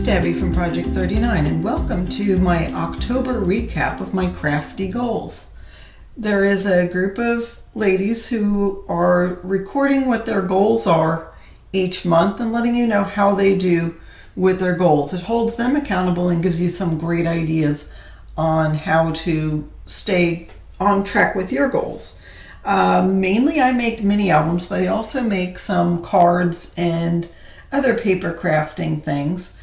is Debbie from Project 39 and welcome to my October recap of my Crafty goals. There is a group of ladies who are recording what their goals are each month and letting you know how they do with their goals. It holds them accountable and gives you some great ideas on how to stay on track with your goals. Mainly I make mini albums, but I also make some cards and other paper crafting things.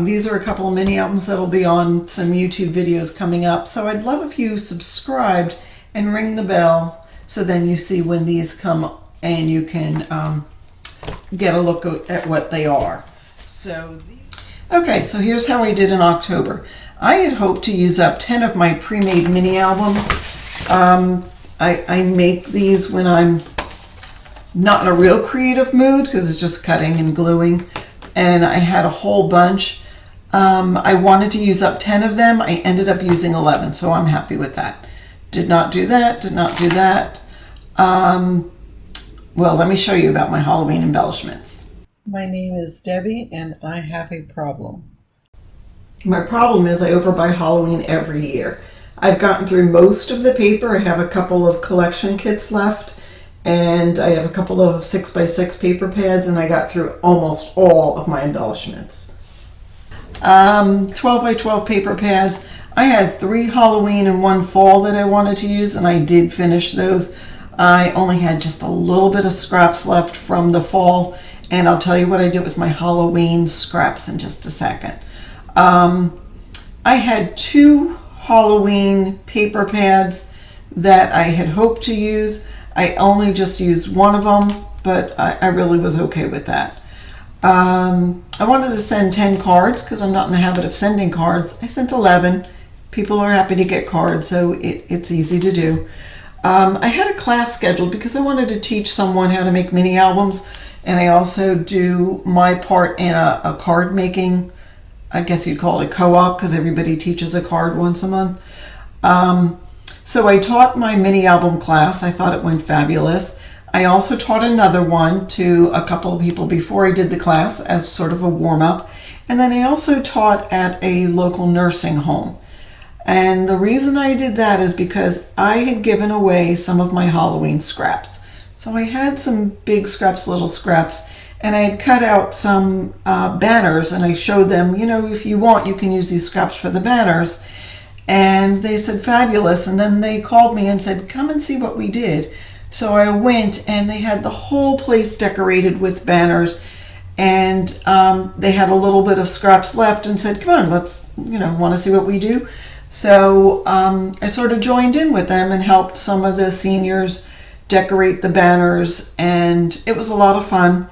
These are a couple of mini albums that'll be on some YouTube videos coming up. So I'd love if you subscribed and ring the bell so then you see when these come and you can get a look at what they are. Okay, so here's how I did in October. I had hoped to use up 10 of my pre-made mini albums. I make these when I'm not in a real creative mood because it's just cutting and gluing, and I had a whole bunch. I wanted to use up 10 of them. I ended up using 11, so I'm happy with that. Did not do that. Well, let me show you about my Halloween embellishments. My name is Debbie and I have a problem. My problem is I overbuy Halloween every year. I've gotten through most of the paper. I have a couple of collection kits left, and I have a couple of 6x6 paper pads, and I got through almost all of my embellishments. 12x12 paper pads. I had 3 Halloween and 1 fall that I wanted to use, and I did finish those. I only had just a little bit of scraps left from the fall, and I'll tell you what I did with my Halloween scraps in just a second. I had 2 Halloween paper pads that I had hoped to use. I only just used one of them, but I really was okay with that. I wanted to send 10 cards because I'm not in the habit of sending cards. I sent 11. People are happy to get cards, so it's easy to do. I had a class scheduled because I wanted to teach someone how to make mini albums, and I also do my part in a card making, I guess you'd call it a co-op because everybody teaches a card once a month. So I taught my mini album class. I thought it went fabulous. I also taught another one to a couple of people before I did the class as sort of a warm-up. And then I also taught at a local nursing home. And the reason I did that is because I had given away some of my Halloween scraps. So I had some big scraps, little scraps, and I had cut out some banners, and I showed them, you know, if you want, you can use these scraps for the banners. And they said, fabulous. And then they called me and said, come and see what we did. So I went, and they had the whole place decorated with banners. And they had a little bit of scraps left and said, come on, let's, want to see what we do. So I sort of joined in with them and helped some of the seniors decorate the banners. And it was a lot of fun.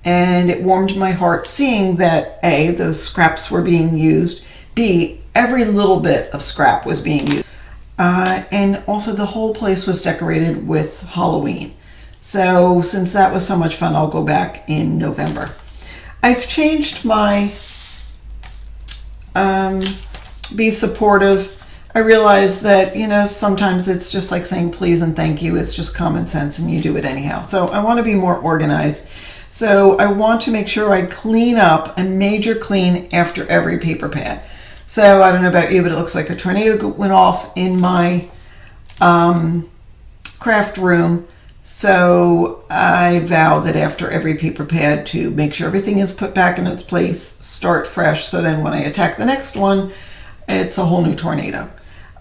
And it warmed my heart seeing that A, those scraps were being used, B, every little bit of scrap was being used. And also the whole place was decorated with Halloween. So since that was so much fun, I'll go back in November. I've changed my be supportive. I realize that, sometimes it's just like saying please and thank you. It's just common sense and you do it anyhow. So I want to be more organized. So I want to make sure I clean up and major clean after every paper pad. So I don't know about you, but it looks like a tornado went off in my craft room. So I vow that after every paper pad to make sure everything is put back in its place, start fresh. So then when I attack the next one, it's a whole new tornado.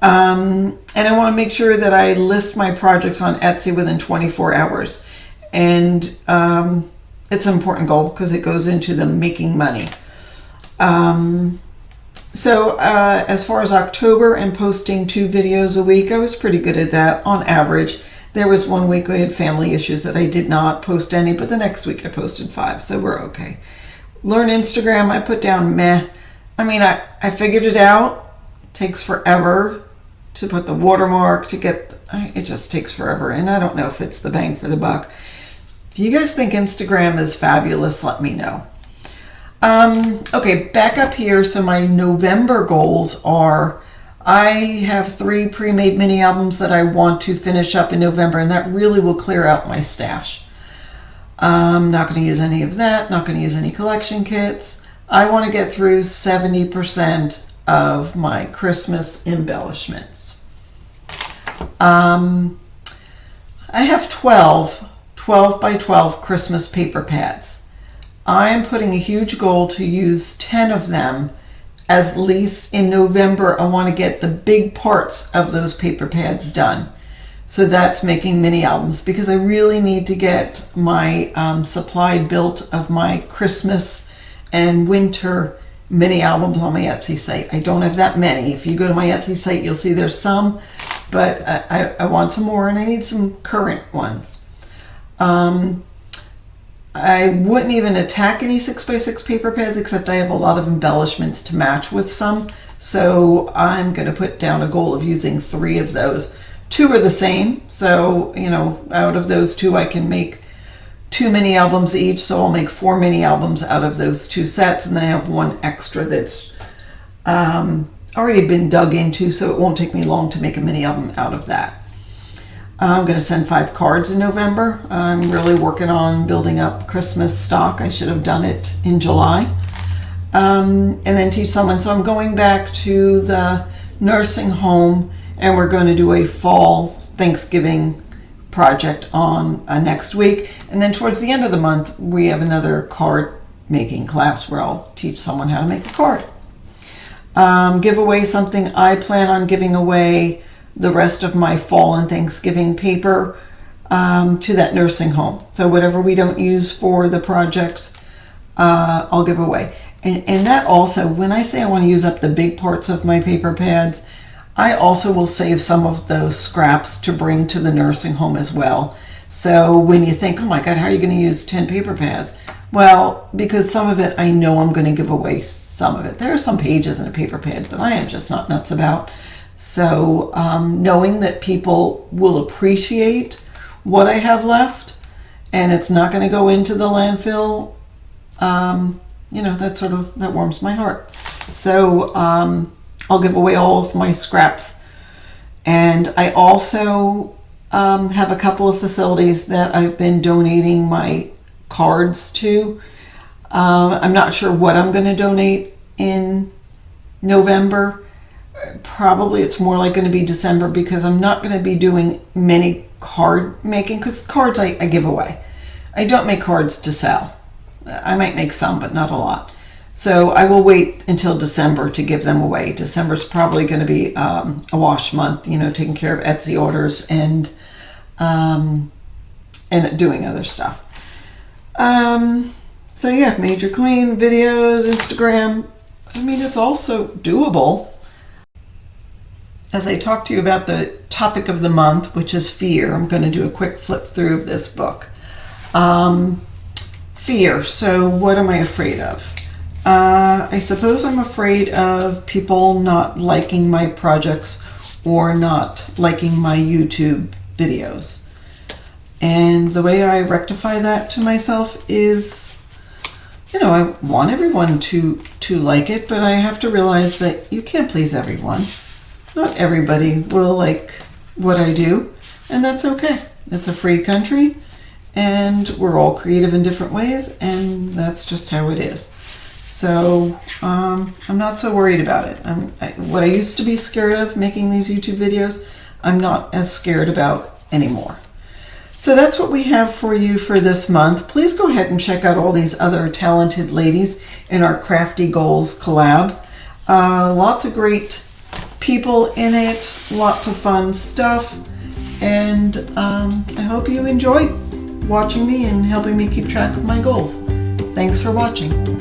And I want to make sure that I list my projects on Etsy within 24 hours. And it's an important goal because it goes into them making money. So as far as October and posting 2 videos a week, I was pretty good at that on average. There was one week I had family issues that I did not post any, but the next week I posted 5, so we're okay. Learn Instagram, I put down meh. I mean, I figured it out. It takes forever to put the watermark, it just takes forever, and I don't know if it's the bang for the buck. If you guys think Instagram is fabulous, let me know. Okay, back up here. So my November goals are, I have 3 pre-made mini albums that I want to finish up in November, and that really will clear out my stash. I'm not going to use any of that, not going to use any collection kits. I want to get through 70% of my Christmas embellishments. I have 12 by 12 Christmas paper pads. I am putting a huge goal to use 10 of them. At least in November, I want to get the big parts of those paper pads done. So that's making mini albums, because I really need to get my supply built of my Christmas and winter mini albums on my Etsy site. I don't have that many. If you go to my Etsy site, you'll see there's some, but I want some more, and I need some current ones. I wouldn't even attack any 6x6 paper pads, except I have a lot of embellishments to match with some. So I'm going to put down a goal of using 3 of those. 2 are the same. So, you know, out of those 2, I can make 2 mini albums each. So I'll make 4 mini albums out of those 2 sets. And then I have 1 extra that's already been dug into, so it won't take me long to make a mini album out of that. I'm going to send 5 cards in November. I'm really working on building up Christmas stock. I should have done it in July. And then teach someone. So I'm going back to the nursing home, and we're going to do a fall Thanksgiving project on next week. And then towards the end of the month, we have another card making class where I'll teach someone how to make a card. Give away something. I plan on giving away the rest of my fall and Thanksgiving paper to that nursing home. So whatever we don't use for the projects, I'll give away. And that also, when I say I want to use up the big parts of my paper pads, I also will save some of those scraps to bring to the nursing home as well. So when you think, oh my God, how are you going to use 10 paper pads? Well, because some of it I know I'm going to give away some of it. There are some pages in a paper pad that I am just not nuts about. So knowing that people will appreciate what I have left and it's not going to go into the landfill, you know, that warms my heart. So I'll give away all of my scraps. And I also have a couple of facilities that I've been donating my cards to. I'm not sure what I'm going to donate in November. Probably it's more like going to be December, because I'm not going to be doing many card making, because cards I give away. I don't make cards to sell. I might make some, but not a lot. So I will wait until December to give them away. December's probably going to be a wash month, you know, taking care of Etsy orders and doing other stuff. So yeah, Major Clean, videos, Instagram. I mean, it's also doable. As I talk to you about the topic of the month, which is fear, I'm going to do a quick flip through of this book. Fear. So what am I afraid of? I suppose I'm afraid of people not liking my projects or not liking my YouTube videos. And the way I rectify that to myself is, you know, I want everyone to like it, but I have to realize that you can't please everyone. Not everybody will like what I do, and that's okay. It's a free country, and we're all creative in different ways, and that's just how it is. So I'm not so worried about it. What I used to be scared of making these YouTube videos, I'm not as scared about anymore. So that's what we have for you for this month. Please go ahead and check out all these other talented ladies in our Crafty Goals collab. Lots of great people in it, lots of fun stuff, and I hope you enjoyed watching me and helping me keep track of my goals. Thanks for watching.